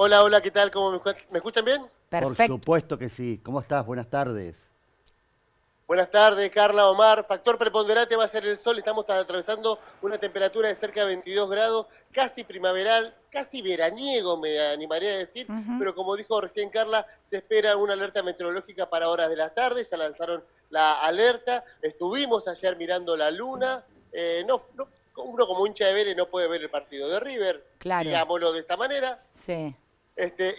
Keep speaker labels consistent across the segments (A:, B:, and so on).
A: Hola, hola, ¿qué tal? ¿Me escuchan bien?
B: Por
C: Perfecto.
B: supuesto que sí. ¿Cómo estás? Buenas tardes.
A: Buenas tardes, Carla, Omar. Factor preponderante va a ser el sol. Estamos atravesando una temperatura de cerca de 22 grados, casi primaveral, casi veraniego, me animaría a decir.
C: Ujú.
A: Pero como dijo recién Carla, se espera una alerta meteorológica para horas de la tarde. Ya lanzaron la alerta. Estuvimos ayer mirando la luna. Uno como hincha de Vélez no puede ver el partido de River,
C: Claro,
A: digámoslo de esta manera.
C: sí.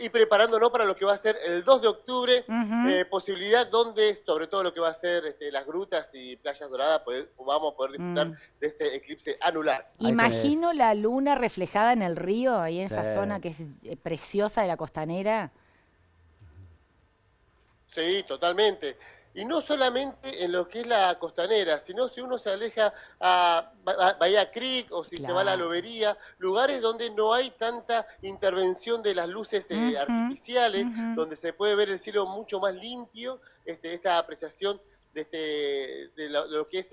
A: Y preparándonos para lo que va a ser el 2 de octubre,
C: Ujú.
A: posibilidad donde, sobre todo lo que va a ser las grutas y playas doradas, vamos a poder disfrutar
C: Mm.
A: de este eclipse anular.
B: Ahí tenés.
C: Imagino la luna reflejada en el río, ahí en
B: Sí.
C: esa zona que es preciosa de la costanera.
A: Sí, totalmente. Y no solamente en lo que es la costanera, sino si uno se aleja a Bahía Creek o si se va a la
C: Claro.
A: Lobería, lugares donde no hay tanta intervención de las luces
C: Ujú,
A: artificiales,
C: ujú.
A: donde se puede ver el cielo mucho más limpio, esta apreciación de lo que es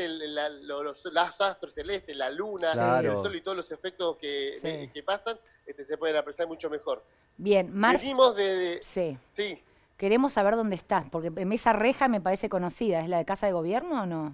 A: los astros celestes, la luna, el
C: Sí,
A: sol
B: Claro.
A: y todos los efectos
C: sí.
A: que pasan, se pueden apreciar mucho mejor.
C: Bien,
A: Venimos
C: sí.
A: sí.
C: Queremos saber dónde estás, porque esa reja me parece conocida. ¿Es la de Casa de Gobierno o no?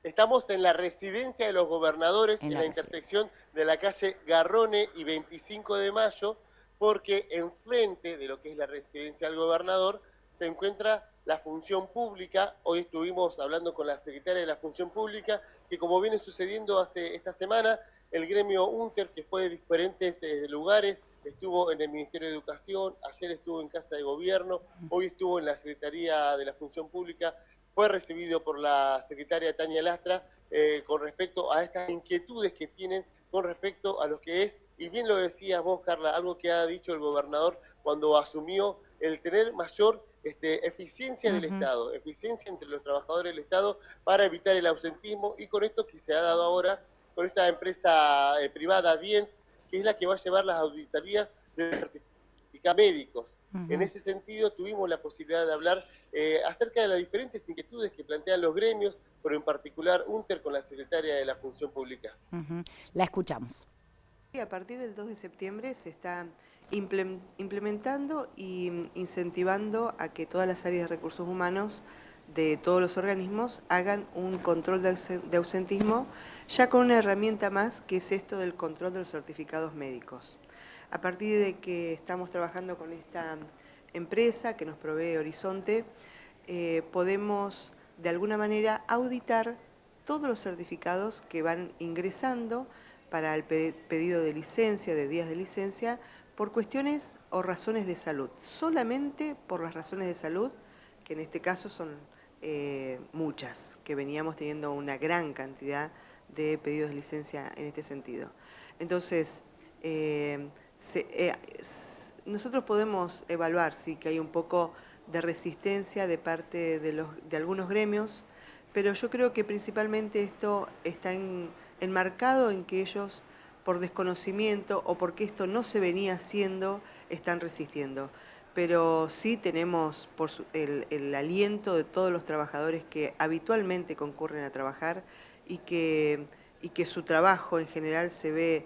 A: Estamos en la residencia de los gobernadores,
C: En
A: en
C: la
A: la
C: residencia.
A: intersección de la calle Garrone y 25 de Mayo, porque enfrente de lo que es la residencia del gobernador se encuentra la función pública. Hoy estuvimos hablando con la secretaria de la función pública, que como viene sucediendo hace esta semana, el gremio UNTER, que fue de diferentes lugares, estuvo en el Ministerio de Educación, ayer estuvo en Casa de Gobierno, hoy estuvo en la Secretaría de la Función Pública, fue recibido por la secretaria Tania Lastra con respecto a estas inquietudes que tienen con respecto a lo que es, y bien lo decías vos, Carla, algo que ha dicho el gobernador cuando asumió el tener mayor eficiencia del
C: Ujú.
A: Estado, eficiencia entre los trabajadores del Estado para evitar el ausentismo y con esto que se ha dado ahora con esta empresa privada, Diens, que es la que va a llevar las auditorías de certificados médicos. En
C: Ujú.
A: ese sentido, tuvimos la posibilidad de hablar acerca de las diferentes inquietudes que plantean los gremios, pero en particular UNTER con la secretaria de la Función Pública.
C: Ujú. La escuchamos.
D: Y a partir del 2 de septiembre se está implementando e incentivando a que todas las áreas de recursos humanos de todos los organismos hagan un control de ausentismo, ya con una herramienta más que es esto del control de los certificados médicos. A partir de que estamos trabajando con esta empresa que nos provee Horizonte, podemos de alguna manera auditar todos los certificados que van ingresando para el pedido de licencia, de días de licencia, por cuestiones o razones de salud. Solamente por las razones de salud, que en este caso son muchas, que veníamos teniendo una gran cantidad de pedidos de licencia en este sentido. Entonces, eh, se, eh, nosotros podemos evaluar sí que hay un poco de resistencia de parte de algunos gremios, pero yo creo que principalmente esto está enmarcado en que ellos, por desconocimiento o porque esto no se venía haciendo, están resistiendo. Pero sí tenemos el aliento de todos los trabajadores que habitualmente concurren a trabajar y que su trabajo en general se ve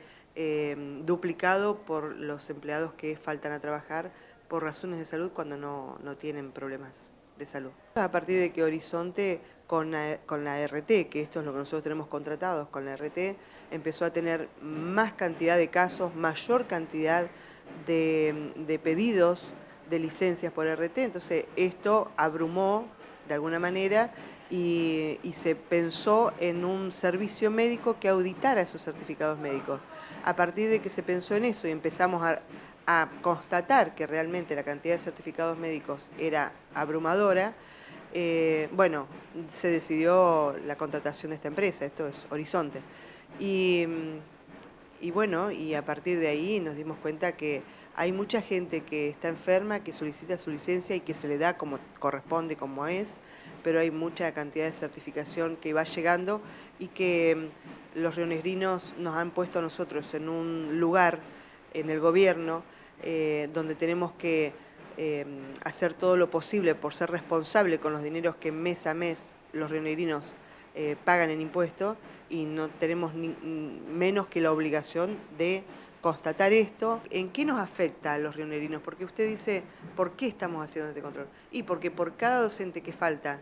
D: duplicado por los empleados que faltan a trabajar por razones de salud cuando no tienen problemas de salud. A partir de que Horizonte con la RT, que esto es lo que nosotros tenemos contratados con la RT, empezó a tener más cantidad de casos, mayor cantidad de pedidos de licencias por RT, entonces esto abrumó de alguna manera y se pensó en un servicio médico que auditara esos certificados médicos. A partir de que se pensó en eso y empezamos a constatar que realmente la cantidad de certificados médicos era abrumadora, bueno, se decidió la contratación de esta empresa, esto es Horizonte. Y, y bueno, y a partir de ahí nos dimos cuenta que hay mucha gente que está enferma, que solicita su licencia y que se le da como corresponde, como es, pero hay mucha cantidad de certificación que va llegando y que los rionegrinos nos han puesto a nosotros en un lugar en el gobierno donde tenemos que hacer todo lo posible por ser responsable con los dineros que mes a mes los rionegrinos pagan en impuestos y no tenemos menos que la obligación de constatar esto. ¿En qué nos afecta a los rionegrinos? Porque usted dice, ¿por qué estamos haciendo este control? Y porque por cada docente que falta,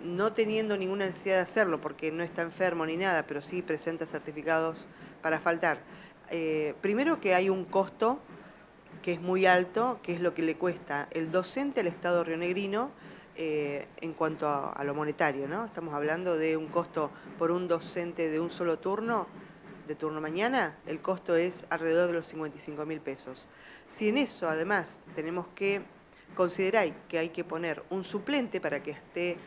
D: no teniendo ninguna necesidad de hacerlo, porque no está enfermo ni nada, pero sí presenta certificados para faltar, primero que hay un costo que es muy alto, que es lo que le cuesta el docente al Estado rionegrino en cuanto a lo monetario, ¿no? Estamos hablando de un costo por un docente de un solo turno, de turno mañana, el costo es alrededor de los 55.000 pesos. Si en eso además tenemos que considerar que hay que poner un suplente para que esté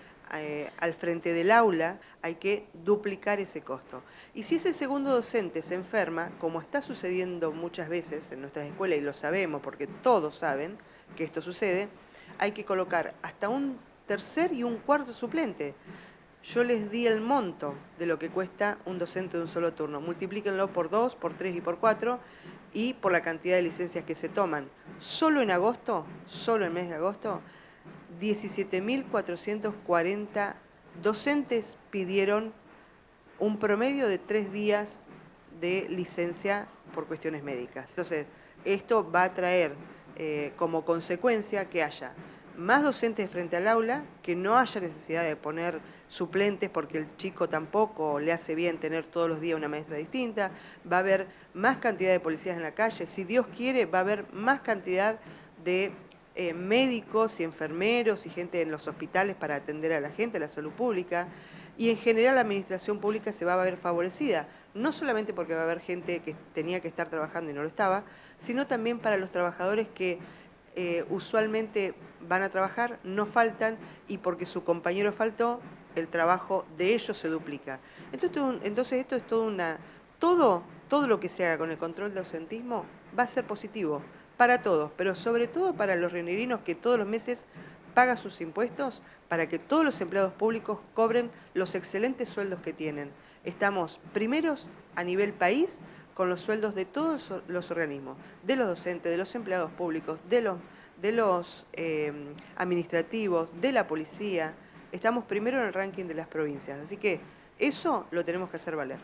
D: al frente del aula, hay que duplicar ese costo. Y si ese segundo docente se enferma, como está sucediendo muchas veces en nuestras escuelas, y lo sabemos porque todos saben que esto sucede, hay que colocar hasta un tercer y un cuarto suplente. Yo les di el monto de lo que cuesta un docente de un solo turno. Multiplíquenlo por 2, por 3 y por 4 y por la cantidad de licencias que se toman. Solo en agosto, solo el mes de agosto, 17.440 docentes pidieron un promedio de 3 días de licencia por cuestiones médicas. Entonces, esto va a traer como consecuencia que haya más docentes frente al aula, que no haya necesidad de poner suplentes porque el chico tampoco le hace bien tener todos los días una maestra distinta, va a haber más cantidad de policías en la calle, si Dios quiere va a haber más cantidad de médicos y enfermeros y gente en los hospitales para atender a la gente, a la salud pública, y en general la administración pública se va a ver favorecida, no solamente porque va a haber gente que tenía que estar trabajando y no lo estaba, sino también para los trabajadores que usualmente van a trabajar, no faltan, y porque su compañero faltó, el trabajo de ellos se duplica. Entonces esto es todo lo que se haga con el control del docentismo va a ser positivo para todos, pero sobre todo para los rionegrinos que todos los meses pagan sus impuestos, para que todos los empleados públicos cobren los excelentes sueldos que tienen. Estamos primeros a nivel país con los sueldos de todos los organismos, de los docentes, de los empleados públicos, de los administrativos, de la policía. Estamos primero en el ranking de las provincias, así que eso lo tenemos que hacer valer.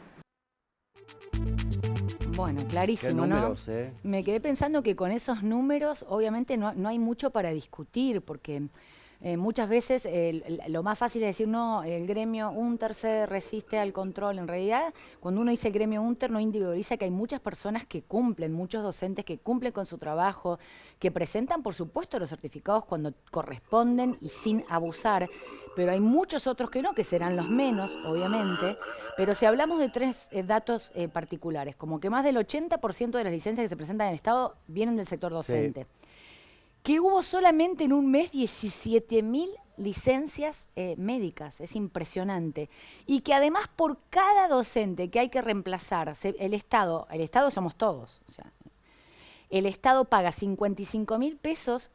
C: Bueno, clarísimo,
B: Qué números,
C: ¿no?
B: ¿eh?
C: Me quedé pensando que con esos números, obviamente, no hay mucho para discutir, porque muchas veces lo más fácil es decir, no, el gremio Unter se resiste al control. En realidad, cuando uno dice el gremio Unter, no individualiza que hay muchas personas que cumplen, muchos docentes que cumplen con su trabajo, que presentan, por supuesto, los certificados cuando corresponden y sin abusar, pero hay muchos otros que no, que serán los menos, obviamente. Pero si hablamos de tres datos particulares, como que más del 80% de las licencias que se presentan en el Estado vienen del sector docente.
B: Sí.
C: Que hubo solamente en un mes 17.000 licencias médicas, es impresionante. Y que además por cada docente que hay que reemplazar, el Estado somos todos, o sea, el Estado paga 55.000 pesos,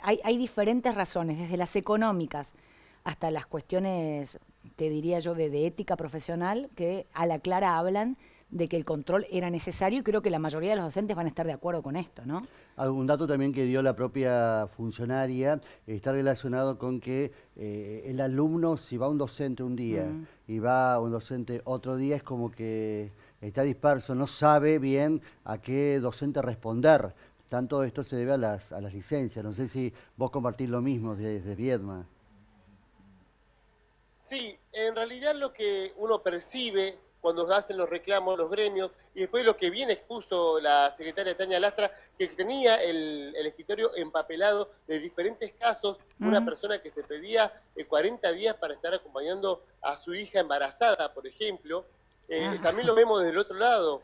C: hay diferentes razones, desde las económicas hasta las cuestiones, te diría yo, de ética profesional, que a la clara hablan de que el control era necesario y creo que la mayoría de los docentes van a estar de acuerdo con esto, ¿no?
B: Algún dato también que dio la propia funcionaria está relacionado con que el alumno, si va un docente un día y va un docente otro día, es como que está disperso, no sabe bien a qué docente responder. Tanto esto se debe a las licencias. No sé si vos compartís lo mismo desde Viedma.
A: Sí, en realidad lo que uno percibe cuando hacen los reclamos, los gremios, y después lo que bien expuso la secretaria Tania Lastra, que tenía el escritorio empapelado de diferentes casos, una persona que se pedía 40 días para estar acompañando a su hija embarazada, por ejemplo. También lo vemos del otro lado,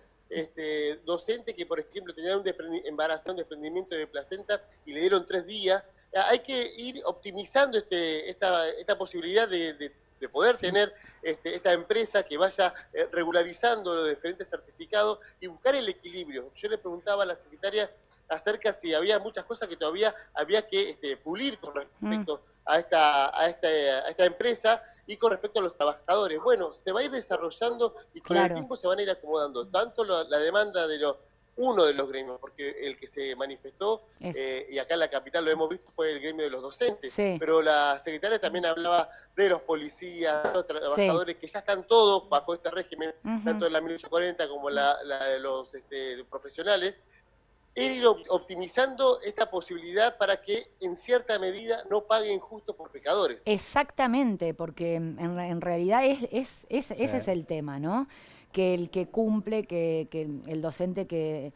A: docente que, por ejemplo, tenía un desprendimiento de placenta y le dieron 3 días. Hay que ir optimizando esta posibilidad de poder tener esta empresa que vaya regularizando los diferentes certificados y buscar el equilibrio. Yo le preguntaba a la secretaria acerca si había muchas cosas que todavía había que pulir con respecto a esta empresa y con respecto a los trabajadores. Bueno, se va a ir desarrollando y con el tiempo se van a ir acomodando tanto la demanda de uno de los gremios, porque el que se manifestó, y acá en la capital lo hemos visto, fue el gremio de los docentes,
C: Sí.
A: pero la secretaria también hablaba de los policías, de los
C: Sí.
A: trabajadores, que ya están todos bajo este régimen,
C: Ujú.
A: tanto en la 1840 como la de los profesionales, ir optimizando esta posibilidad para que en cierta medida no paguen justo por pecadores.
C: Exactamente, porque en realidad ese es el tema, ¿no? Que el que cumple, que el docente que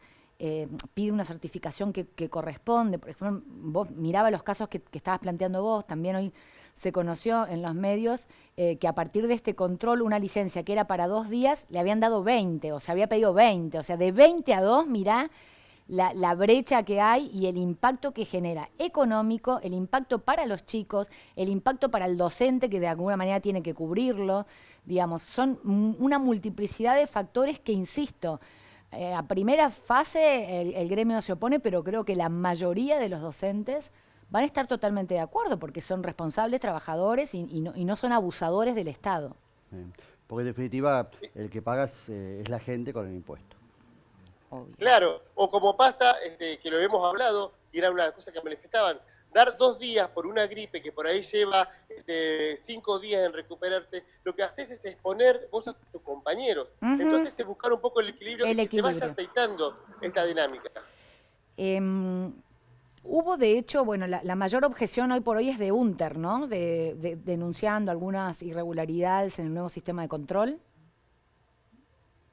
C: pide una certificación que corresponde, por ejemplo, vos miraba los casos que estabas planteando vos, también hoy se conoció en los medios que a partir de este control una licencia que era para 2 días le habían dado 20, o sea, había pedido 20, o sea, de 20 a 2, mirá la brecha que hay y el impacto que genera económico, el impacto para los chicos, el impacto para el docente que de alguna manera tiene que cubrirlo, digamos, son una multiplicidad de factores que, insisto, a primera fase el gremio se opone, pero creo que la mayoría de los docentes van a estar totalmente de acuerdo porque son responsables, trabajadores y no son abusadores del Estado.
B: Porque en definitiva el que paga es la gente con el impuesto.
C: Obvio.
A: Claro, o como pasa, que lo hemos hablado, y era una cosa que manifestaban, dar 2 días por una gripe que por ahí lleva 5 días en recuperarse, lo que haces es exponer vos a tus compañeros.
C: Ujú.
A: Entonces es buscar un poco el equilibrio y
C: El
A: que se vaya
C: equilibrio.
A: aceitando esta dinámica.
C: Hubo, de hecho, bueno, la mayor objeción hoy por hoy es de UNTER, ¿no? Denunciando algunas irregularidades en el nuevo sistema de control.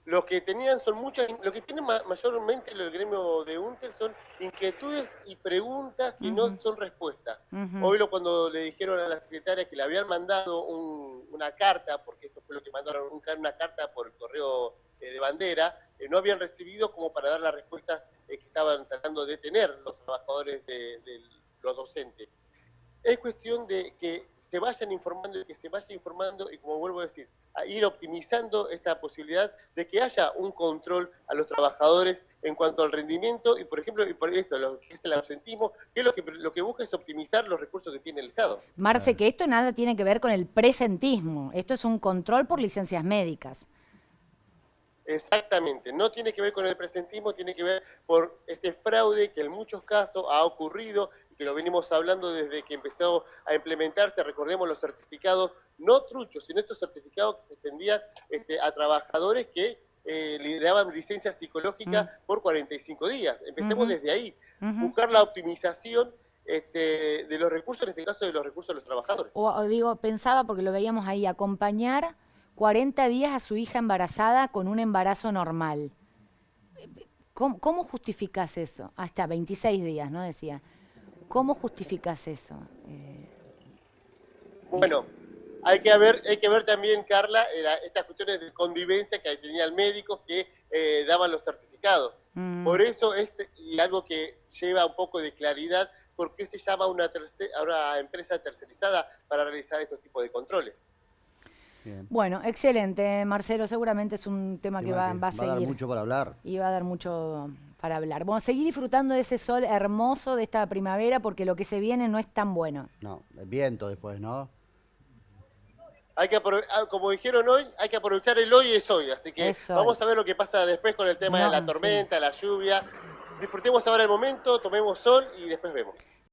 A: Lo que tenían son muchas, lo que tiene mayormente el gremio de UNTER son inquietudes y preguntas que no son respuestas. Hoy cuando le dijeron a la secretaria que le habían mandado una carta, porque esto fue lo que mandaron, una carta por el correo de bandera, no habían recibido como para dar la respuesta que estaban tratando de tener los trabajadores de los docentes. Es cuestión de que se vayan informando y que se vaya informando y, como vuelvo a decir, a ir optimizando esta posibilidad de que haya un control a los trabajadores en cuanto al rendimiento y, por ejemplo, y por esto, lo que es el absentismo, que es lo que busca es optimizar los recursos que tiene el Estado.
C: Marce, que esto nada tiene que ver con el presentismo, esto es un control por licencias médicas.
A: Exactamente, no tiene que ver con el presentismo, tiene que ver por este fraude que en muchos casos ha ocurrido y que lo venimos hablando desde que empezó a implementarse. Recordemos los certificados, no truchos, sino estos certificados que se extendían a trabajadores que le daban licencia psicológica por 45 días. Empecemos desde ahí, buscar la optimización de los recursos, en este caso de los recursos de los trabajadores.
C: O digo, pensaba, porque lo veíamos ahí, acompañar 40 días a su hija embarazada con un embarazo normal. ¿Cómo justificas eso? Hasta 26 días, ¿no? Decía. ¿Cómo justificas eso?
A: Bueno, hay que ver también, Carla, estas cuestiones de convivencia que tenían médicos que daban los certificados. Por eso es y algo que lleva un poco de claridad, ¿por qué se llama una empresa tercerizada para realizar estos tipos de controles?
B: Bien.
C: Bueno, excelente, Marcelo. Seguramente es un tema que va a seguir.
B: Va a dar mucho para hablar.
C: Y va a dar mucho para hablar. Bueno, seguir disfrutando de ese sol hermoso de esta primavera porque lo que se viene no es tan bueno.
B: No, el viento después, ¿no?
A: Hay que, como dijeron hoy, hay que aprovechar el hoy es hoy. Así que vamos a ver lo que pasa después con el tema de la tormenta, la lluvia. Disfrutemos ahora el momento, tomemos sol y después vemos.